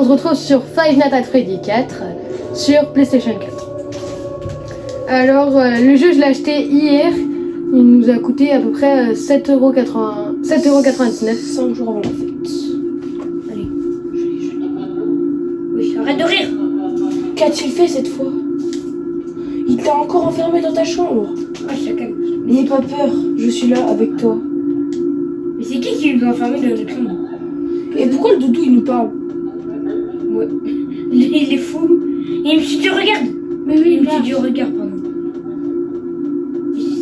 se retrouve sur Five Nights at Freddy 4 sur PlayStation 4. Alors, le jeu, je l'ai acheté hier. Il nous a coûté à peu près 7,99€. 5 jours avant la fête. Allez. Oui, arrête de rire. Qu'a-t-il fait cette fois? Il t'a encore enfermé dans ta chambre. Ah, chacun. N'aie pas peur, je suis là avec toi. Mais c'est qui nous a enfermés dans notre chambre? Et pourquoi le doudou il nous parle? Ouais. Il est fou. Il me dit, regarde. Mais oui, Il me dit, regarde, pardon.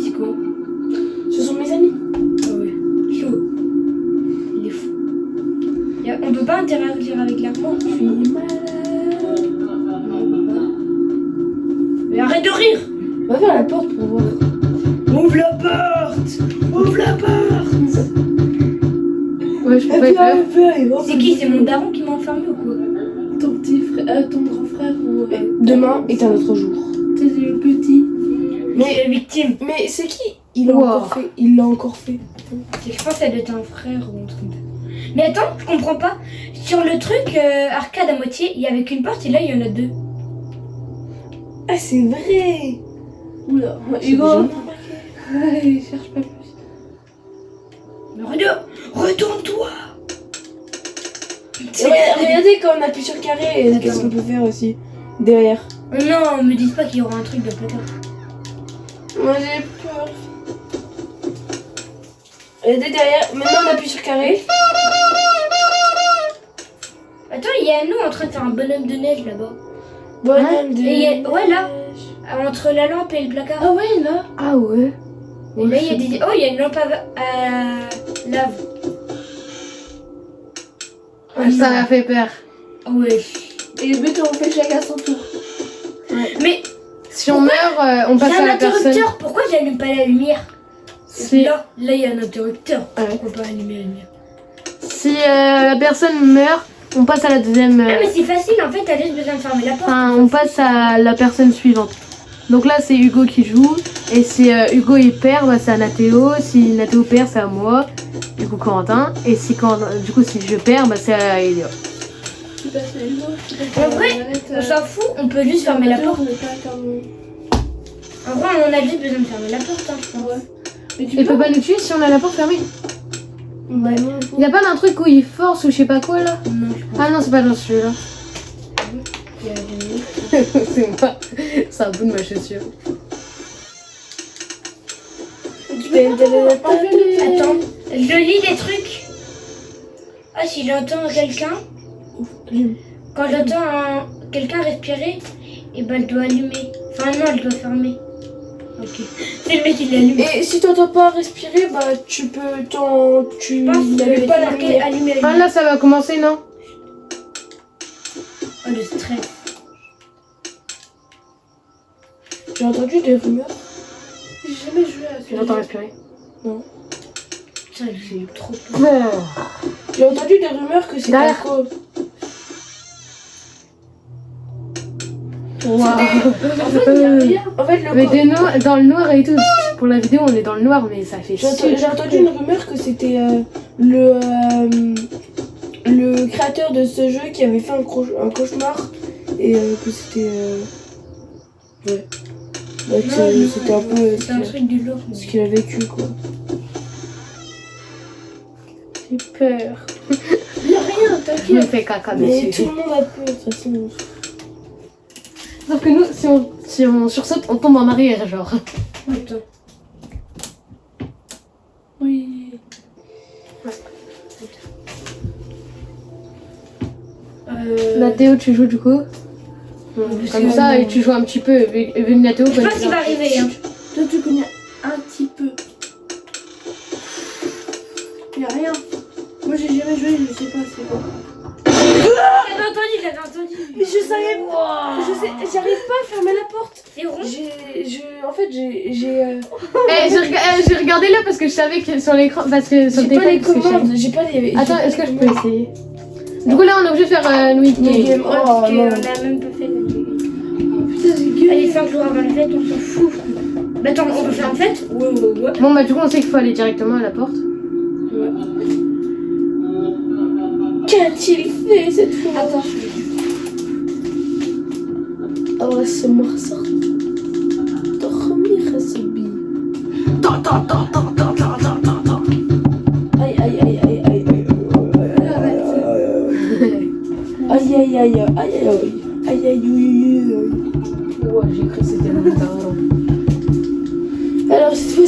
C'est quoi? Ce sont mes amis. Ah ouais. Chaud. Il est fou. On peut pas interagir avec l'armoire. Je suis malade. Mais arrête de rire. Va vers la porte pour voir. Ouvre la porte. Ouvre la porte. Ouais, je peux pas y faire. C'est qui? C'est mon daron qui m'a enfermé ou quoi? Ton petit frère, ton grand frère ou... Demain est un autre jour. T'es le petit. Mais victime. Mais c'est qui? Il l'a encore fait. Il l'a encore fait. Je pense que ça doit être un frère ou un truc. Mais attends, je comprends pas. Sur le truc arcade à moitié, il y avait qu'une porte et là il y en a deux. Ah, c'est vrai. Oula, Hugo. Il cherche pas plus. Mais retourne-toi. Regardez quand on appuie sur le carré, qu'est-ce qu'on peut faire aussi derrière. Non, me dites pas qu'il y aura un truc de placard. Moi j'ai peur. Regardez derrière, maintenant on appuie sur le carré. Attends, il y a nous en train de faire un bonhomme de neige là-bas. Bonhomme de Et ouais, là. Entre la lampe et le placard. Ah ouais, là. Ah ouais. Et là, il y a des... Oh, il y a une lampe à lave. Ah, ça m'a fait peur. Ouais. Et le but on fait chacun son tour. Ouais. Mais Si on meurt, on passe j'ai à un la personne. interrupteur. Pourquoi j'allume pas la lumière? Si, Là, il y a un interrupteur. Ouais. Pourquoi pas allumer la lumière? si la personne meurt, on passe à la deuxième. Ah, mais c'est facile en fait, t'as juste besoin de fermer la porte. Enfin, on passe à la personne suivante. Donc là, c'est Hugo qui joue. Et si Hugo il perd, bah, c'est à Nathéo. Si Nathéo perd, c'est à moi. Du coup, Corentin. Et si du coup, si je perds, bah, c'est à Elia. En vrai, on s'en fout, on peut juste fermer la porte. En vrai, on a juste besoin de fermer la porte, hein, je pense. Il peut pas nous tuer si on a la porte fermée. Il y a pas d'un truc où il force ou je sais pas quoi là? Non, je pense Ah non, c'est pas dans celui-là. qu'il y a des- C'est moi. C'est un bout de ma chaussure. Attends, je lis des trucs. Ah, si j'entends quelqu'un, quand j'entends quelqu'un respirer, et ben elle doit allumer. Enfin non, elle doit fermer. Ok. C'est le mec qui l'allume. Et si t'entends pas respirer, bah tu peux tu Je pense qu'il n'allumes avait pas pas la marqué lumière. allumer la Ah lumière. là, ça va commencer, non? Oh, le stress. J'ai entendu des rumeurs. J'ai jamais joué à ce J'entends respirer. Putain, j'ai eu trop peur. J'ai entendu des rumeurs que c'était Derrière. quoi. Waouh. En fait, il y a rien. En fait, Mais dans le noir et tout. Pour la vidéo, on est dans le noir, mais ça fait J'ai super entendu une rumeur que c'était le créateur de ce jeu qui avait fait un cauchemar et que c'était ouais. Bah, que c'était un peu C'est un truc du lourd. ce qu'il a vécu quoi. J'ai peur. Il y a rien, Je me t'inquiète. fais caca Mais tout dessus. le monde a peur de toute façon. Sauf que nous, si on sursaute, on tombe en arrière, genre. Attends. Oui. Nathéo, tu joues du coup? Comme ça, et tu joues un petit peu. Vu que Nathéo Je sais connaît pas s'il bien. va arriver. Hein. Toi tu connais un petit peu. Il y a rien. Moi j'ai jamais joué, je sais pas c'est quoi. J'avais entendu. Mais je savais pas. J'arrive pas à fermer la porte. C'est rond. En fait j'ai J'ai regardé là parce que je savais que sur l'écran. Parce que sur le j'ai pas les téléphone. parce que je savais. commandes, j'ai pas les. Attends, est-ce que je peux essayer? Du coup, là, on est obligé de faire une No game. game. Ouais, parce qu'on a même pas fait le Putain c'est que. Allez, 5 jours avant la fête, on s'en fout. Bah attends, on peut faire une fête? Ouais. Bon, bah, du coup, on sait qu'il faut aller directement à la porte. Qu'a-t-il fait cette fois? Attends, je vais أرسم مخسر تخمي خسبي أي أي أي أي أي أي aïe aïe aïe aïe aïe aïe aïe aïe aïe. Ouais, j'ai cru que c'était mon talent. Alors cette fois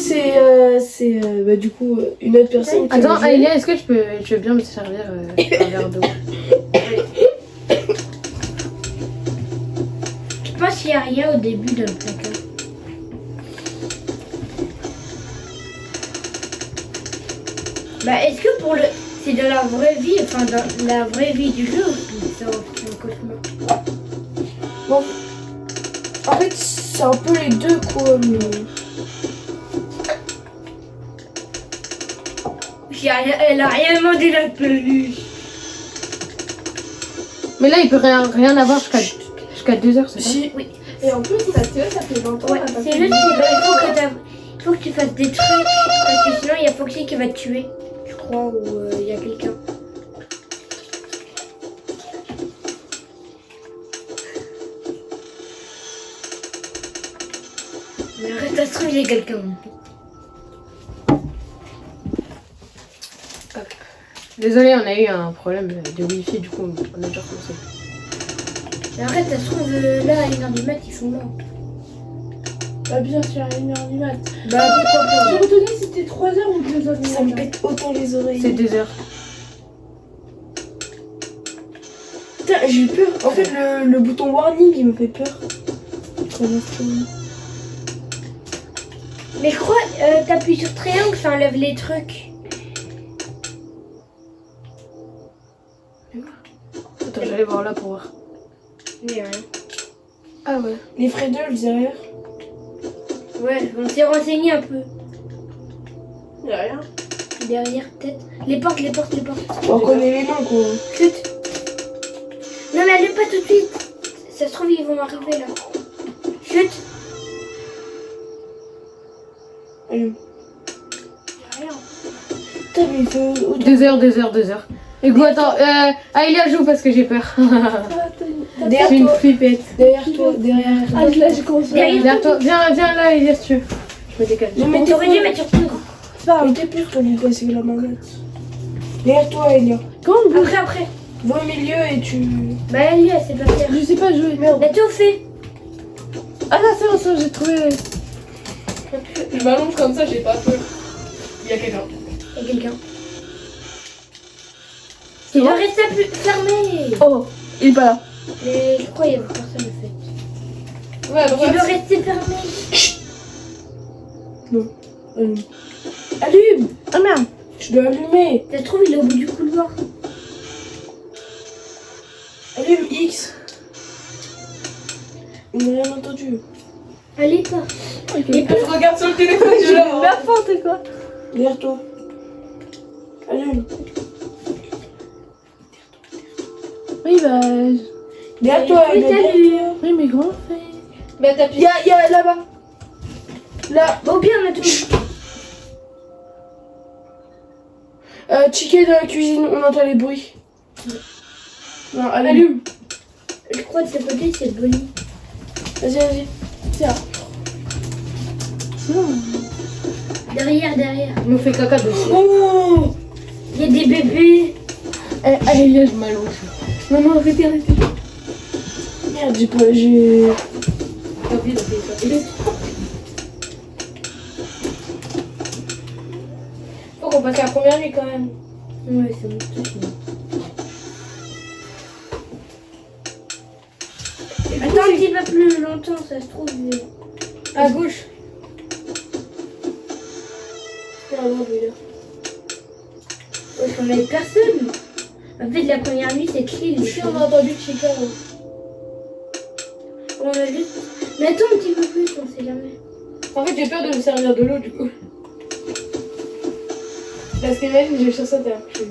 c'est bah, du coup une autre personne qui Attends, va jouer. Aïlia, est-ce que tu veux bien me servir un verre d'eau? Je pense qu'il n'y a rien au début de le placard. Bah, est-ce que pour le. C'est dans la vraie vie, enfin dans la vraie vie du jeu ou c'est un cauchemar? Bon, en fait c'est un peu les deux quoi mais... Elle a rien demandé la peluche. Mais là, il peut rien avoir jusqu'à 2 heures, c'est ça? Si. Oui. Et en plus ta Théo ça fait 20 ans. Ouais, c'est juste il faut que tu fasses des trucs parce que sinon il y a Foxy qui va te tuer, je crois, ou il y a quelqu'un. Mais arrête, ça se trouve, il y a quelqu'un. Désolé, on a eu un problème de wifi, du coup on a déjà recommencé. Mais arrête, ça se trouve, là à 1h du mat, ils sont là. Bah bien sûr, à 1h du mat. Bah pourquoi pas? Je me donnais c'était 3h ou 2h. Ça me pète autant les oreilles. C'est 2 heures. Putain, j'ai eu peur. En fait, le bouton warning, il me fait peur. Mais je crois, t'appuies sur triangle, ça enlève les trucs. Attends, j'allais voir là pour voir. Mais rien. Ah ouais. Les Freddles derrière. Ouais, on s'est renseigné un peu. Il y a rien. Derrière, peut-être. Les portes. On connaît les noms quoi. Chut. Non mais allume pas tout de suite. Ça se trouve ils vont arriver là. Chut. Allume. Il y a rien. Putain, mais il faut. 2 heures. Et go, attends, Aïlia joue parce que j'ai peur. Derrière C'est une toi. flippette. Derrière toi. Ah, là, j'ai commencé. Derrière toi, viens là, Aïlia, si tu veux. Je me décale. Non, mais T'aurais dû mettre sur tout. Mais t'es pire toi, lui passer la manette. Derrière toi, Elia. Après. Va au milieu et tu. Bah elle c'est pas faire. Je sais pas jouer, merde. Bah tout fait. Ah là, c'est bon, ça, j'ai trouvé. Je m'allonge comme ça, j'ai pas peur. Il y a quelqu'un. Il y a quelqu'un. C'est Il bon doit rester fermé. Oh, il est pas là. Mais je crois qu'il y avait personne en fait. Ouais, Il doit rester fermé. Non. Allume. Ah merde. Je dois allumer. Ça se trouve il est au bout du couloir. Allume X. On n'a rien entendu. Allez pas. Et Je regarde sur le téléphone, je n'importe quoi. Derrière toi. Allume. Oui, bah. Derrière toi, Oui, derrière t'allumes. toi. Oui, mais comment on fait? Bah t'appuies. Il y a là-bas. Là. Bon bien on a tout. Chicken dans la cuisine, on entend les bruits. Non, allume. Je crois de ce côté c'est Bonnie. Vas-y. Tiens. Derrière. Il nous fait caca dessus. Oh. Il y a des bébés. Aïlia, je m'allonge. Non, arrêtez. Merde, j'ai pas. T'appuies. Faut qu'on passe à la première nuit quand même. Ouais c'est bon. c'est fini. Attends un petit peu plus longtemps, ça se trouve. À gauche. Parce qu'on avait personne. En fait, la première nuit, c'est clean. On a entendu Chica. On a juste. Mais attends un petit peu plus, on sait jamais. En fait, j'ai peur de me servir de l'eau du coup. Parce qu'imagine, j'ai les chaussettes à la pluie.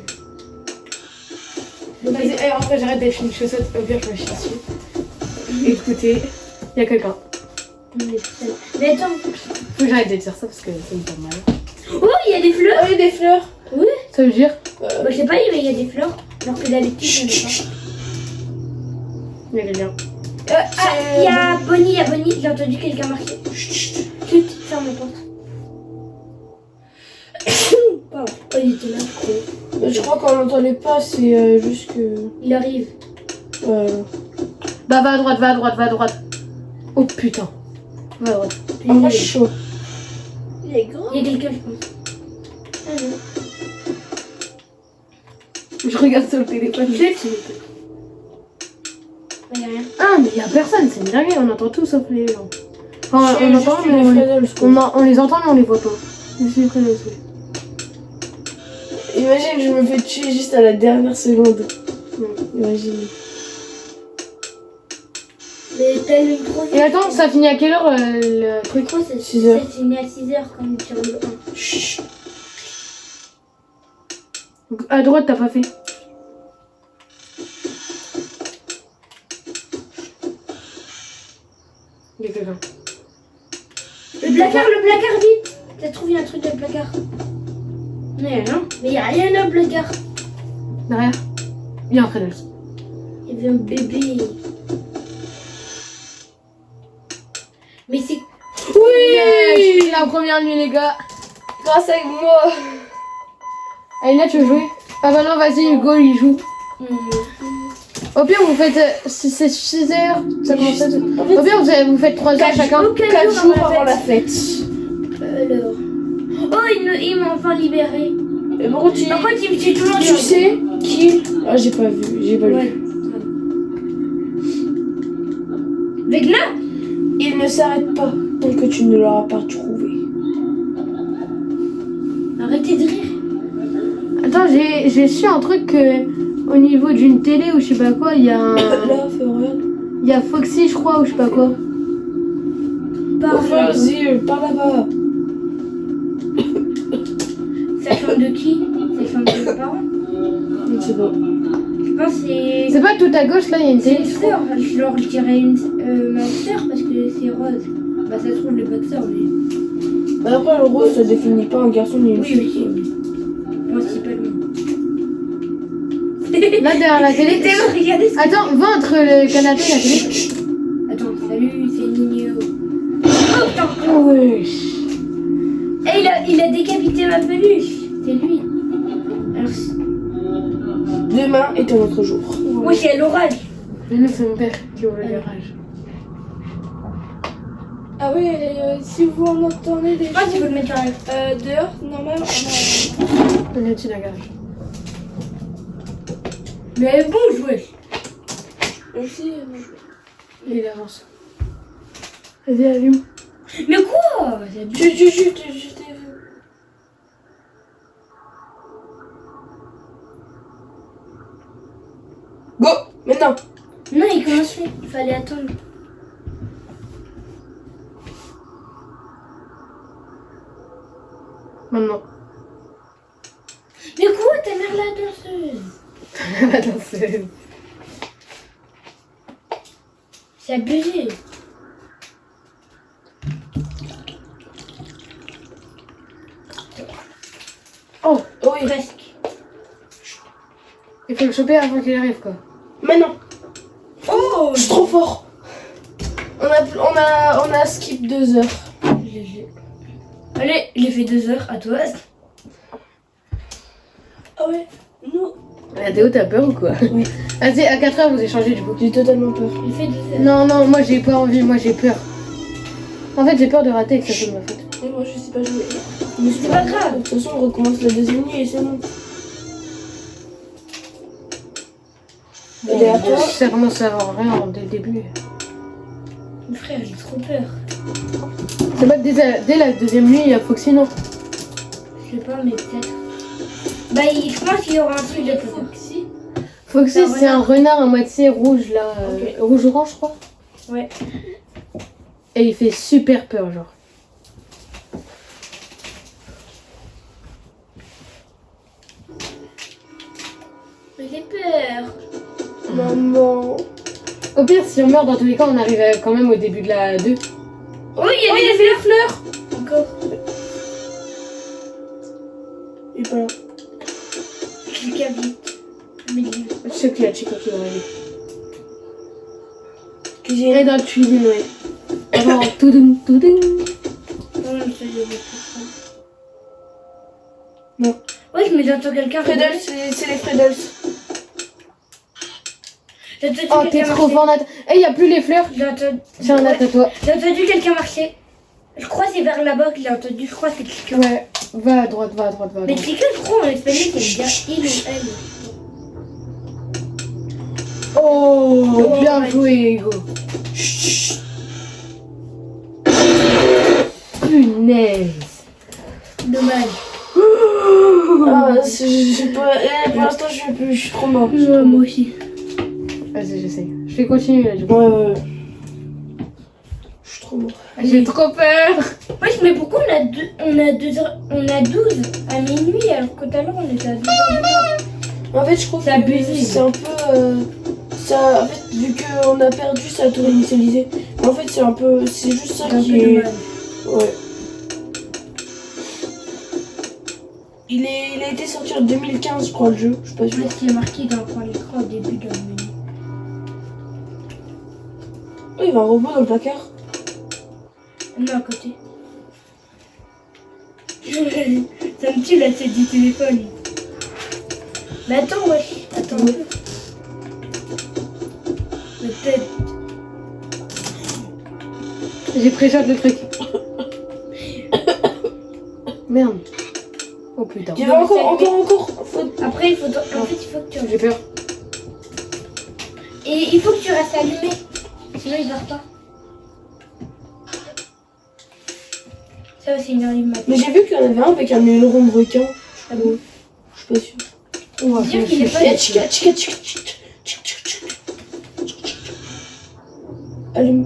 Vas-y, en vrai, j'arrête d'être une chaussette. Au pire, je me chie dessus. Écoutez, il y a quelqu'un. On est seul. Mais attends. Faut que j'arrête de dire ça parce que ça me fait mal. Oh, il y a des fleurs. Ah oui, des fleurs. Oui. Ça veut dire Bah, je sais pas, mais il y a des fleurs. Alors que d'habitude, il y en a pas. il y a quelqu'un. Il y a Bonnie, j'ai entendu quelqu'un marquer. Chut, ferme la porte. Pardon. Oh, il était là. Je crois qu'on l'entendait pas, c'est juste que... Il arrive. Bah va à droite, va à droite, va à droite. Oh putain. Va à droite. Ah, moi, je suis chaud. Il est grand. Il y a quelqu'un, je pense. Ah non. Je regarde sur le téléphone. Il y a rien. Ah mais y a personne, c'est une dinguerie, on entend tout sauf les gens. Enfin, on Juste entend les mais Fredels, quoi. on les entend mais on les voit pas. Juste les Fredels, oui. Imagine, je me fais tuer juste à la dernière seconde. Imagine. Mais t'as une grosse. Et attends, ça finit à quelle heure le truc? Trop, c'est 6 heures. C'est fini à 6 heures comme sur le 1. Chut. À droite, t'as pas fait. Il y a quelqu'un. Le placard, vite. T'as trouvé un truc dans le placard? Non, non. Mais y a rien dans le placard. Derrière. Il y a un Fredels. Il y avait un bébé. Mais c'est. Oui, la première nuit les gars. Grâce à moi. Allez là tu veux jouer? Ah bah non vas-y Hugo il joue. Au pire vous faites c'est 6 heures, ça commence à... Au pire vous faites 3 heures chacun. 4 jours avant la fête. Alors. Oh il m'a enfin libéré. Et bon, tu... Par contre il me tue tout le monde. Tu sais qui... Ah j'ai pas vu, Ouais. Vecna. Il ne s'arrête pas tant que tu ne l'auras pas trouvé. Arrêtez de rire. Attends j'ai su un truc que au niveau d'une télé ou je sais pas quoi il y a un... Là, fais regarde. Il y a Foxy je crois ou je sais pas quoi. Vas-y, par là-bas. Ça chante de qui? Ça chante de mes parents? Je ne sais pas. Je pense que c'est. C'est pas tout à gauche là il y a une C'est télé. une sœur. Je dirais ma sœur parce que c'est rose. Bah ça se trouve le boxeur mais. Bah après, le rose, ça définit pas un garçon ni une Oui, fille. oui. Principalement. Là derrière la télé. Regardez ça. Attends, va entre le canapé et la télé. Attends, salut, c'est Nino. Oh putain! Oui. Et il a décapité ma peluche. C'est lui. Alors, Demain est un autre jour. moi j'ai l'orage. Mais nous c'est mon père qui ouvre le garage. Ah oui, si vous en entendez des Je pense qu'il faut le mettre en live. dehors, normal. On est au-dessus d'un garage. Mais bon joué. Aussi, Il avance. Vas-y, allume. Mais quoi? tu t'es vu. Go, maintenant. Non, il commençait. Il fallait attendre. Maintenant. Mais quoi? Ta mère la danseuse. La danseuse. C'est abusé. Oh, Oui, Presque. il faut le choper avant qu'il arrive quoi. maintenant. Oh! C'est trop fort. On a skip 2 heures. Allez, j'ai fait 2 heures à toi. Ah ouais, nous. La Déo, t'as peur ou quoi? Oui. Vas-y, à 4 heures vous échangez du coup. J'ai totalement peur. J'ai fait 2 heures. Non, moi j'ai pas envie, moi j'ai peur. En fait, j'ai peur de rater et que ça soit de ma faute. Et moi, je sais pas jouer. Mais C'est pas grave. De toute façon, on recommence la deuxième nuit et c'est bon. Et derrière toi, Ça commence à avoir rien dès le début. Mon frère, j'ai trop peur. C'est pas que dès la deuxième nuit, il y a Foxy, non? Je sais pas, mais peut-être. Bah, je pense qu'il y aura un truc de Foxy. Foxy, Un c'est un renard à moitié rouge là. Ok. Rouge-orange, je crois. Ouais. Et il fait super peur, genre. J'ai peur. maman. Au pire, si on meurt dans tous les cas, on arrive quand même au début de la 2. Oh, il y a des fleurs. Encore. Il est pas là. Clique vite. Mais Je sais qu'il y a Chico qui va arriver. Cuisine. Et dans la cuisine, ouais. Avant, toudoum, toudoum. Non, je sais, il y avait plus ça. Non. Ouais, mais j'entends quelqu'un. Freddles, c'est les Freddles. J'ai entendu Oh, t'es quelqu'un trop marcher. fort, Nat. Eh, y a plus les fleurs. J'ai entendu. Tiens, Nat, à toi. J'ai entendu quelqu'un marcher. Je crois que c'est vers là-bas que j'ai entendu. Je crois que c'est quelqu'un. Ouais, va à droite, va à droite, va à Mais droite. c'est que je crois en espagnol, c'est bien il ou elle. Oh, bien ouais. joué, Hugo. Punaise. Dommage. Ah, j'ai pas. Pour l'instant, je suis trop mort. Je suis trop Moi mort. aussi. Vas-y, j'essaye. Je vais continuer là, du coup. Ouais. Je suis trop mort. J'ai trop peur. Wesh, mais pourquoi on a 12 à minuit alors que tout à l'heure on était à 12 h. En fait, je crois C'est que abusé. c'est un peu. Ça, en fait, vu qu'on a perdu, ça a tout réinitialisé. En fait, c'est un peu. C'est juste ça C'est un qui peu est. dommage. Ouais. Il a été sorti en 2015, je crois, le jeu. Je suis pas sûre. Parce qu'il est marqué dans le coin de l'écran au début dans le menu. Oh, il y avait un robot dans le placard. Non, à côté. Ça me tue la tête du téléphone. Mais attends, wesh. Attends un peu. Peut-être. J'ai pré-shot le truc. Merde. Oh putain. Il y avait Non, mais encore. Après, il faut que tu. J'ai peur. Et il faut que tu restes allumé. Sinon, il dort pas. Ça aussi, une heure du matin. Mais j'ai vu qu'il y en avait un avec un aileron de requin. Ah bon? Je suis pas sûre. On va Dire faire qu'il est pas. Allume.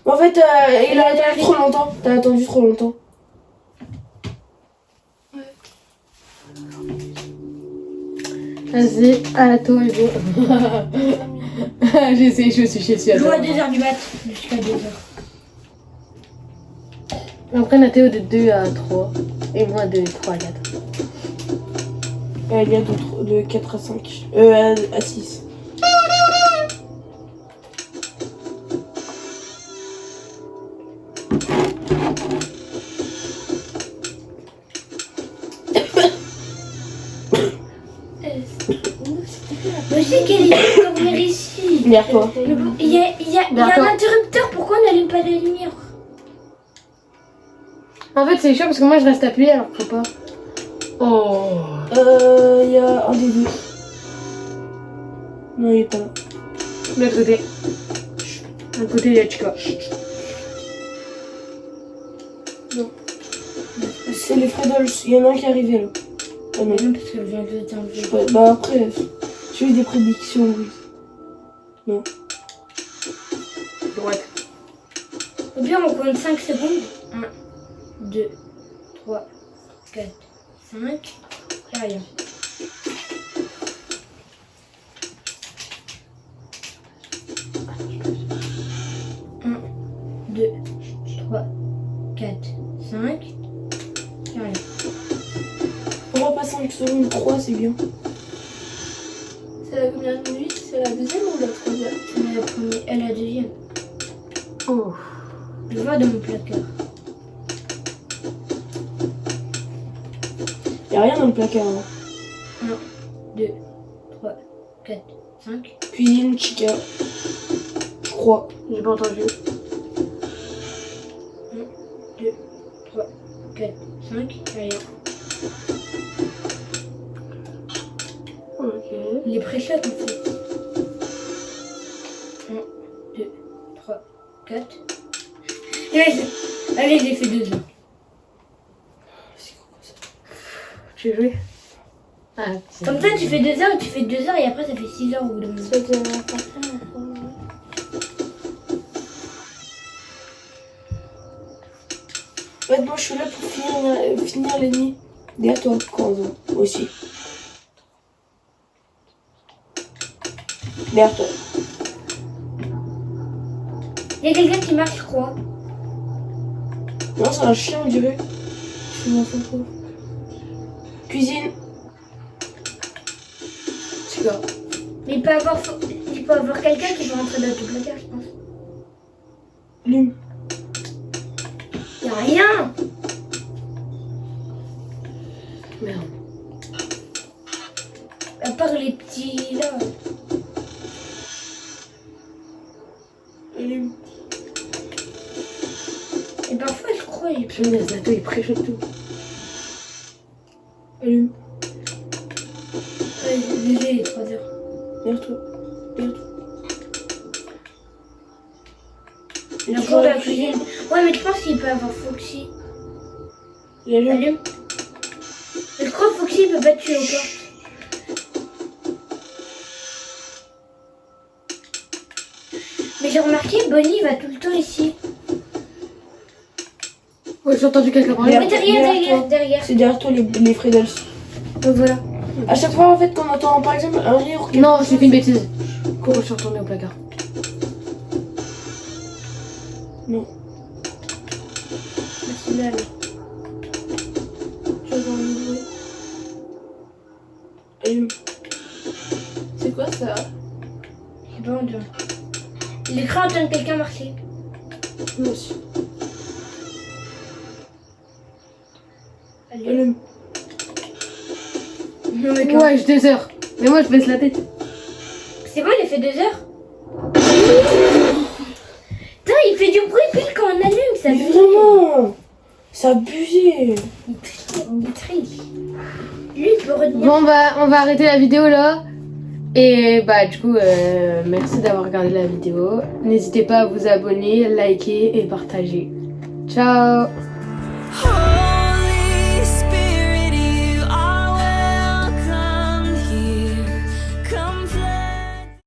En fait, il a attendu trop longtemps. T'as attendu trop longtemps. Vas-y, à toi, Hugo. J'ai essayé, je me suis chiée dessus. Joue à attends. 2h du mat. Jusqu'à 2h. Après, Nathéo de 2 à 3. Et moi de 3 à 4. Il y a de 4 à 5. À 6. Je sais qu'elle est dormir ici. Derrière toi. Il y a un D'accord. interrupteur. Pourquoi on n'allume pas la lumière? En fait, c'est chiant parce que moi je reste appuyé alors faut pas. Oh. Il y a un des deux. Non, il est pas là. De l'autre côté. De l'autre côté, il y a Chica. C'est les Freddles. Il y en a un qui est arrivé là. Ah non. Non, parce que je viens de t'enlever. Je sais pas. Bah après, j'ai eu des prédictions, oui. Droite. Ou bien on compte 5 secondes. 1, 2, 3, 4, 5. Et rien. Un, 2, 3, 4, 5. Et rien. On va pas 5 secondes. 3, c'est bien. C'est la combien de minutes? C'est la deuxième ou la troisième? C'est la première et la deuxième. Oh. Je vois dans mon placard. Il y a rien dans le placard. Hein. 1, 2, 3, 4, 5. Cuisine, Chica. Je crois. J'ai pas entendu. 2, 3, 4, 5. Et rien. Ok. Il est pré-shot en fait. 1, 2, 3, 4. Allez, j'ai fait 2 heures. J'ai joué. Ah, tiens. Comme ça, tu fais 2 heures, tu fais 2 heures et après ça fait 6 heures au bout de moment. C'était la partie. Maintenant, je suis là pour finir l'ennemi. Derrière toi, Corenzo, aussi. Derrière toi. Il y a quelqu'un qui marche, je crois. Non, c'est un chien, on dirait. Je m'en fous trop. Cuisine. Chica. Mais il peut avoir. Il il peut y avoir quelqu'un qui va rentrer dans ton placard, je pense. Allume. Y'a rien. Merde. À part les petits là. Allume. Et parfois, je crois, il peut. Punaise, Nato, il préchote tout. Allume. Déjà, il est 3 heures. Derrière-toi. Derrière-toi. Il a pour la cuisine. Ouais, mais je pense qu'il peut avoir Foxy. Il allume. Allume. Je crois que Foxy peut pas tuer au portes. Mais j'ai remarqué, Bonnie va tout le temps ici. Ouais, j'ai entendu quelqu'un parler. Mais derrière. C'est derrière toi les Freddles. Donc voilà. À chaque fois en fait qu'on entend par exemple un rire ou quelque Non, chose, j'ai fait une bêtise. Cours, je suis retournée au placard. Non. C'est là, là. Tu vas dans le bruit. Allume. C'est quoi ça? Je sais pas, on dirait. J'ai cru entendre quelqu'un marcher. Moi aussi. Allume. Allume. Non, mais quand... Ouais, j'ai 2 heures. Mais moi, je baisse la tête. C'est bon, il a fait 2 heures. Putain, il fait du bruit pile quand on allume, ça Mais abusé. vraiment. C'est abusé. Il triche. Lui, il peut retenir. Bon, bah, on va arrêter la vidéo là. Et bah, du coup, merci d'avoir regardé la vidéo. N'hésitez pas à vous abonner, liker et partager. Ciao!